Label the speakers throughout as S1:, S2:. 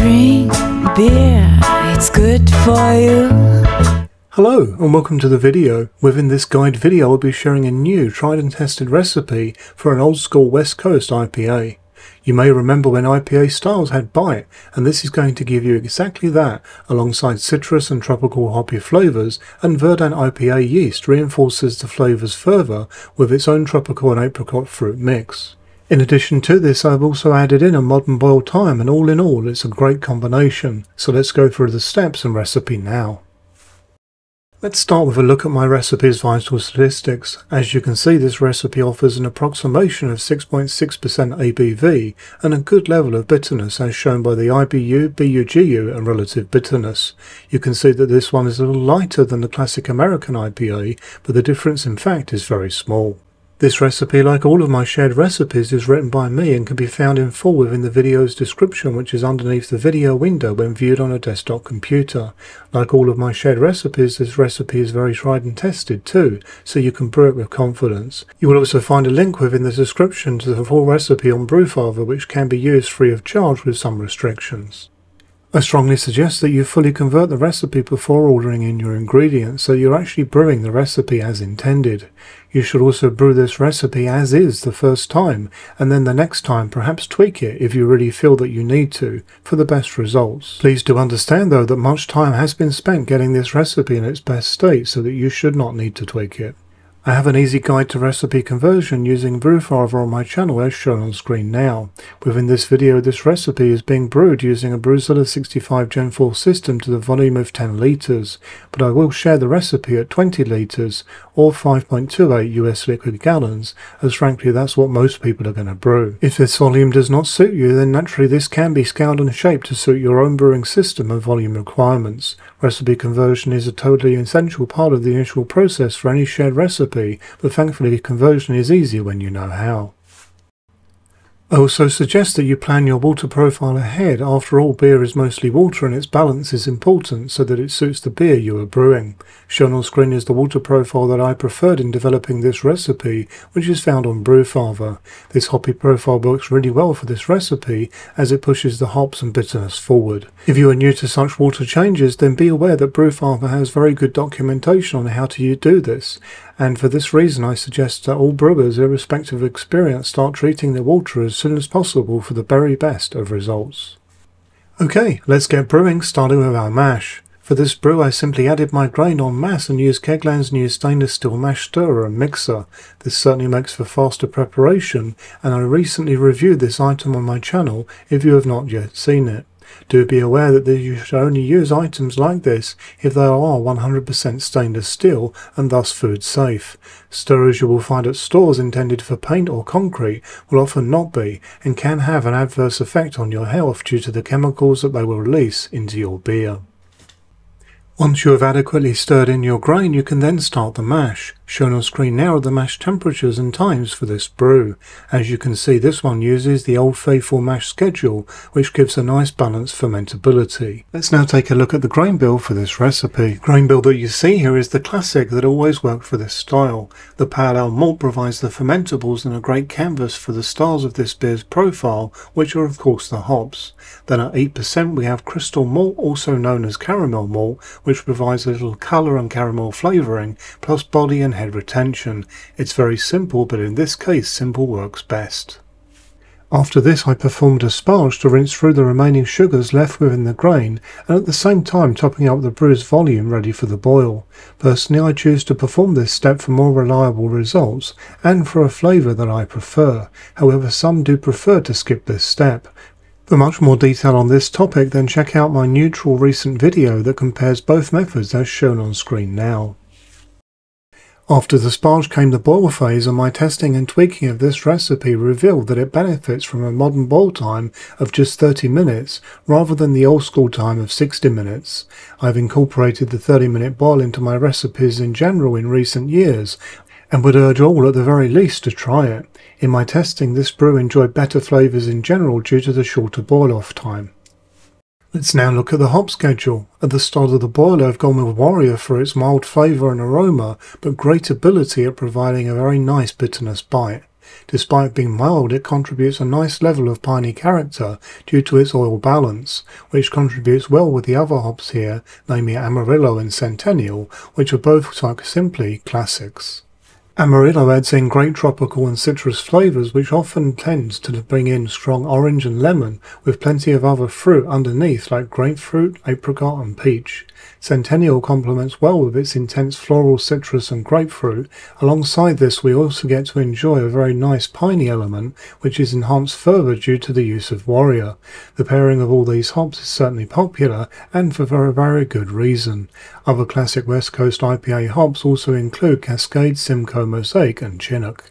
S1: Drink beer, it's good for you.
S2: Hello and welcome to the video. Within this guide video I'll be sharing a new tried and tested recipe for an old school West Coast IPA. You may remember when IPA styles had bite, and this is going to give you exactly that, alongside citrus and tropical hoppy flavours, and Verdant IPA yeast reinforces the flavours further with its own tropical and apricot fruit mix. In addition to this, I've also added in a modern boiled thyme, and all in all it's a great combination. So let's go through the steps and recipe now. Let's start with a look at my recipe's vital statistics. As you can see, this recipe offers an approximation of 6.6% ABV and a good level of bitterness as shown by the IBU, BUGU and relative bitterness. You can see that this one is a little lighter than the classic American IPA, but the difference in fact is very small. This recipe, like all of my shared recipes, is written by me and can be found in full within the video's description, which is underneath the video window when viewed on a desktop computer. Like all of my shared recipes, this recipe is very tried and tested too, so you can brew it with confidence. You will also find a link within the description to the full recipe on Brewfather, which can be used free of charge with some restrictions. I strongly suggest that you fully convert the recipe before ordering in your ingredients, so you're actually brewing the recipe as intended. You should also brew this recipe as is the first time, and then the next time perhaps tweak it if you really feel that you need to, for the best results. Please do understand though that much time has been spent getting this recipe in its best state, so that you should not need to tweak it. I have an easy guide to recipe conversion using Brewfather on my channel as shown on screen now. Within this video, this recipe is being brewed using a Brewzilla 65 Gen 4 system to the volume of 10 litres, but I will share the recipe at 20 litres or 5.28 US liquid gallons, as frankly that's what most people are going to brew. If this volume does not suit you, then naturally this can be scaled and shaped to suit your own brewing system and volume requirements. Recipe conversion is a totally essential part of the initial process for any shared recipe, but thankfully conversion is easier when you know how. I also suggest that you plan your water profile ahead. After all, beer is mostly water and its balance is important so that it suits the beer you are brewing. Shown on screen is the water profile that I preferred in developing this recipe, which is found on Brewfather. This hoppy profile works really well for this recipe as it pushes the hops and bitterness forward. If you are new to such water changes, then be aware that Brewfather has very good documentation on how to do this, and for this reason I suggest that all brewers, irrespective of experience, start treating their water as soon as possible for the very best of results. Okay, let's get brewing, starting with our mash. For this brew I simply added my grain en masse and used Kegland's new stainless steel mash stirrer and mixer. This certainly makes for faster preparation, and I recently reviewed this item on my channel if you have not yet seen it. Do be aware that you should only use items like this if they are 100% stainless steel and thus food safe. Stirrers you will find at stores intended for paint or concrete will often not be, and can have an adverse effect on your health due to the chemicals that they will release into your beer. Once you have adequately stirred in your grain, you can then start the mash. Shown on screen now are the mash temperatures and times for this brew. As you can see, this one uses the Old Faithful mash schedule, which gives a nice balanced fermentability. Let's now take a look at the grain bill for this recipe. The grain bill that you see here is the classic that always worked for this style. The pale ale malt provides the fermentables and a great canvas for the styles of this beer's profile, which are of course the hops. Then at 8% we have crystal malt, also known as caramel malt, which provides a little colour and caramel flavouring, plus body and head retention. It's very simple, but in this case simple works best. After this I performed a sparge to rinse through the remaining sugars left within the grain, and at the same time topping up the brew's volume ready for the boil. Personally I choose to perform this step for more reliable results and for a flavour that I prefer. However, some do prefer to skip this step. For much more detail on this topic, then check out my neutral recent video that compares both methods as shown on screen now. After the sparge came the boil phase, and my testing and tweaking of this recipe revealed that it benefits from a modern boil time of just 30 minutes rather than the old school time of 60 minutes. I've incorporated the 30-minute boil into my recipes in general in recent years, and would urge all at the very least to try it. In my testing, this brew enjoyed better flavours in general due to the shorter boil-off time. Let's now look at the hop schedule. At the start of the boil I've gone with Warrior for its mild flavour and aroma, but great ability at providing a very nice bitterness bite. Despite being mild, it contributes a nice level of piney character due to its oil balance, which contributes well with the other hops here, namely Amarillo and Centennial, which are both simply classics. Amarillo adds in great tropical and citrus flavours, which often tends to bring in strong orange and lemon, with plenty of other fruit underneath like grapefruit, apricot and peach. Centennial complements well with its intense floral citrus and grapefruit. Alongside this we also get to enjoy a very nice piney element, which is enhanced further due to the use of Warrior. The pairing of all these hops is certainly popular, and for very good reason. Other classic West Coast IPA hops also include Cascade, Simcoe, Mosaic and Chinook.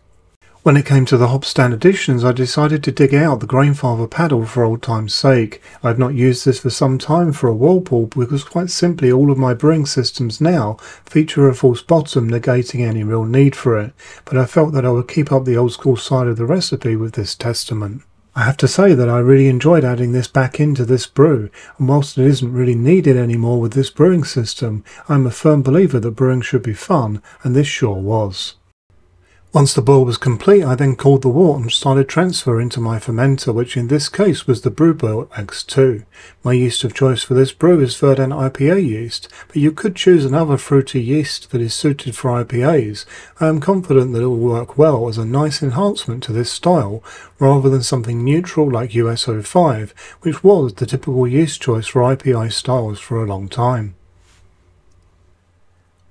S2: When it came to the hopstand additions, I decided to dig out the Grainfather paddle for old time's sake. I have not used this for some time for a whirlpool because quite simply all of my brewing systems now feature a false bottom, negating any real need for it, but I felt that I would keep up the old school side of the recipe with this testament. I have to say that I really enjoyed adding this back into this brew, and whilst it isn't really needed anymore with this brewing system, I am a firm believer that brewing should be fun, and this sure was. Once the boil was complete, I then cooled the wort and started transfer into my fermenter, which in this case was the Brewboil X2. My yeast of choice for this brew is Verdant IPA yeast, but you could choose another fruity yeast that is suited for IPAs. I am confident that it will work well as a nice enhancement to this style, rather than something neutral like US 05, which was the typical yeast choice for IPA styles for a long time.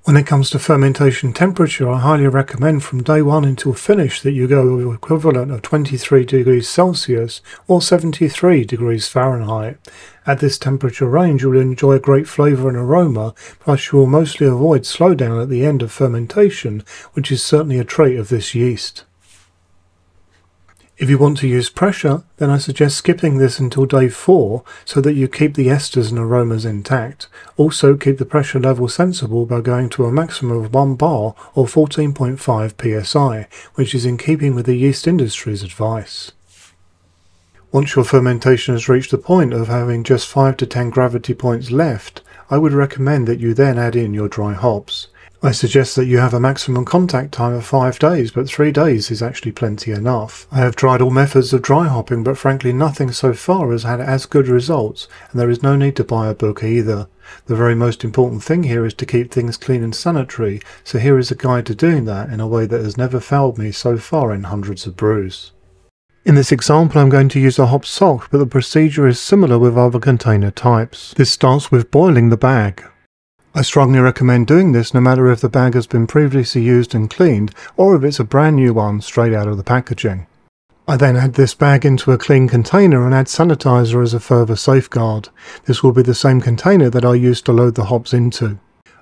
S2: When it comes to fermentation temperature, I highly recommend from day one until finish that you go with the equivalent of 23 degrees Celsius or 73 degrees Fahrenheit. At this temperature range you will enjoy great flavour and aroma, plus you will mostly avoid slowdown at the end of fermentation, which is certainly a trait of this yeast. If you want to use pressure, then I suggest skipping this until day 4 so that you keep the esters and aromas intact. Also keep the pressure level sensible by going to a maximum of 1 bar or 14.5 psi, which is in keeping with the yeast industry's advice. Once your fermentation has reached the point of having just 5 to 10 gravity points left, I would recommend that you then add in your dry hops. I suggest that you have a maximum contact time of 5 days, but 3 days is actually plenty enough. I have tried all methods of dry hopping, but frankly nothing so far has had as good results, and there is no need to buy a book either. The very most important thing here is to keep things clean and sanitary, so here is a guide to doing that in a way that has never failed me so far in hundreds of brews. In this example I'm going to use a hop sock, but the procedure is similar with other container types. This starts with boiling the bag. I strongly recommend doing this no matter if the bag has been previously used and cleaned or if it's a brand new one straight out of the packaging. I then add this bag into a clean container and add sanitizer as a further safeguard. This will be the same container that I used to load the hops into.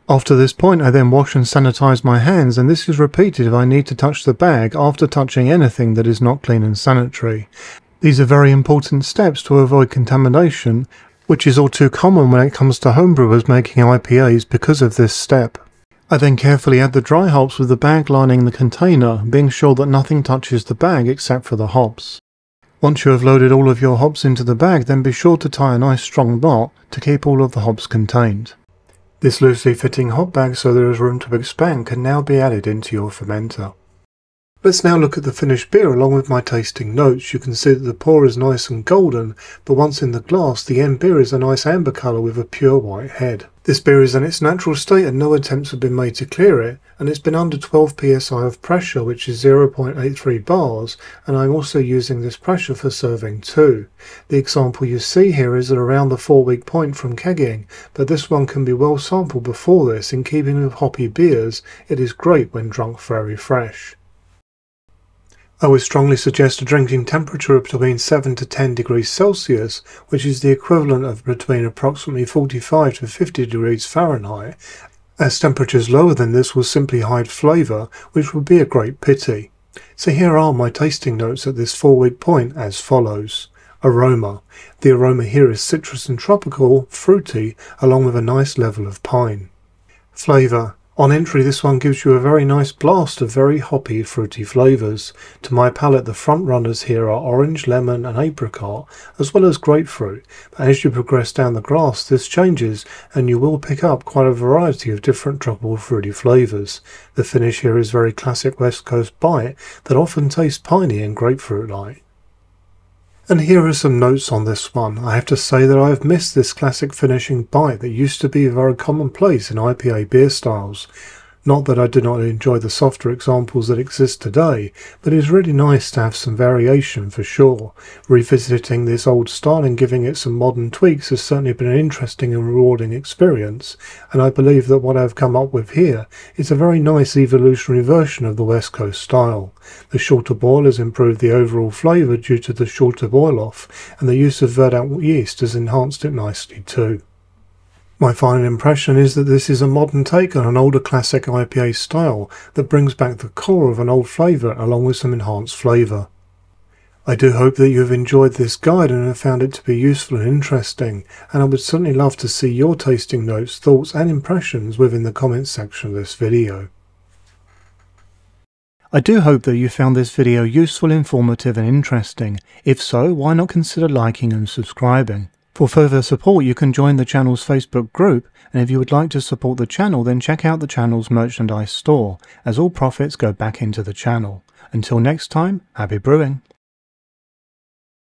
S2: After this point I then wash and sanitize my hands, and this is repeated if I need to touch the bag after touching anything that is not clean and sanitary. These are very important steps to avoid contamination, which is all too common when it comes to homebrewers making IPAs because of this step. I then carefully add the dry hops with the bag lining the container, being sure that nothing touches the bag except for the hops. Once you have loaded all of your hops into the bag, then be sure to tie a nice strong knot to keep all of the hops contained. This loosely fitting hop bag, so there is room to expand, can now be added into your fermenter. Let's now look at the finished beer along with my tasting notes. You can see that the pour is nice and golden, but once in the glass the end beer is a nice amber colour with a pure white head. This beer is in its natural state and no attempts have been made to clear it, and it's been under 12 psi of pressure, which is 0.83 bars, and I'm also using this pressure for serving too. The example you see here is at around the 4-week point from kegging, but this one can be well sampled before this. In keeping with hoppy beers, it is great when drunk very fresh. I would strongly suggest a drinking temperature of between 7 to 10 degrees Celsius, which is the equivalent of between approximately 45 to 50 degrees Fahrenheit, as temperatures lower than this will simply hide flavour, which would be a great pity. So here are my tasting notes at this 4-week point as follows. Aroma. The aroma here is citrus and tropical, fruity, along with a nice level of pine. Flavour. On entry, this one gives you a very nice blast of very hoppy, fruity flavours. To my palate, the front runners here are orange, lemon and apricot, as well as grapefruit. But as you progress down the glass, this changes and you will pick up quite a variety of different tropical fruity flavours. The finish here is very classic West Coast bite that often tastes piney and grapefruit-like. And here are some notes on this one. I have to say that I have missed this classic finishing bite that used to be very commonplace in IPA beer styles. Not that I do not enjoy the softer examples that exist today, but it is really nice to have some variation for sure. Revisiting this old style and giving it some modern tweaks has certainly been an interesting and rewarding experience, and I believe that what I have come up with here is a very nice evolutionary version of the West Coast style. The shorter boil has improved the overall flavour due to the shorter boil off, and the use of Verdant yeast has enhanced it nicely too. My final impression is that this is a modern take on an older classic IPA style that brings back the core of an old flavour along with some enhanced flavour. I do hope that you have enjoyed this guide and have found it to be useful and interesting, and I would certainly love to see your tasting notes, thoughts and impressions within the comments section of this video. I do hope that you found this video useful, informative and interesting. If so, why not consider liking and subscribing? For further support, you can join the channel's Facebook group, and if you would like to support the channel, then check out the channel's merchandise store, as all profits go back into the channel. Until next time, happy brewing!